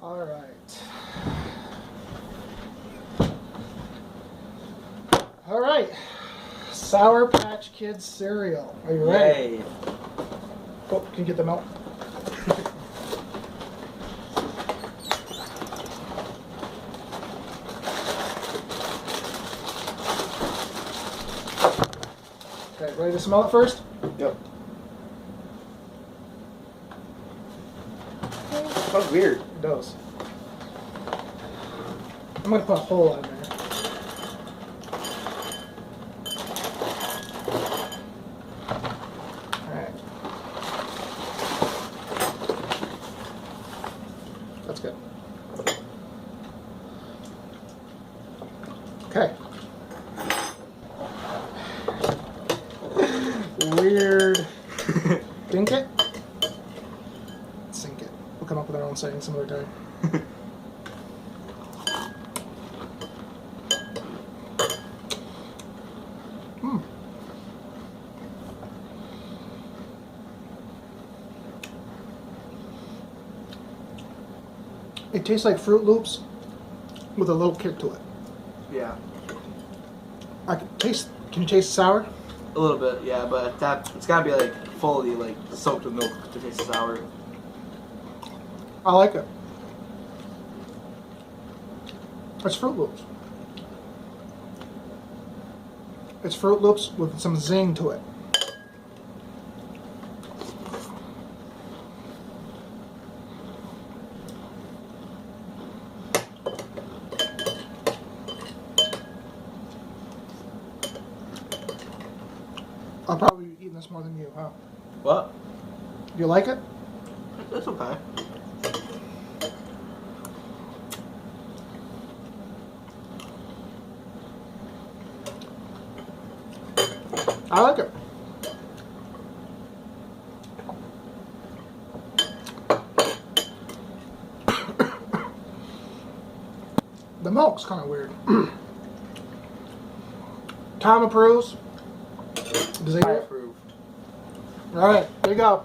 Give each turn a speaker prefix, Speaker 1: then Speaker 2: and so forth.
Speaker 1: All right. All right. Sour Patch Kids cereal. Are you ready?
Speaker 2: Yay.
Speaker 1: Oh, can you get the milk? Okay, ready to smell it first?
Speaker 2: Yep. Smells weird.
Speaker 1: It does. I'm gonna put a hole in there. Alright. That's good. Okay. Weird. Think it? Sink it. We'll come up with our own saying some other time. It tastes like Fruit Loops with a little kick to it.
Speaker 2: Yeah.
Speaker 1: I can taste. Can you taste sour?
Speaker 2: A little bit, yeah, but it's gotta be like fully like soaked with milk to taste sour.
Speaker 1: I like it. It's Fruit Loops. It's Fruit Loops with some zing to it. I'll probably be eating this more than you, huh?
Speaker 2: What?
Speaker 1: Do you like it?
Speaker 2: It's okay.
Speaker 1: I like it. The milk's kind of weird. Tom approves. Does he?
Speaker 2: I approve.
Speaker 1: All right, there you go.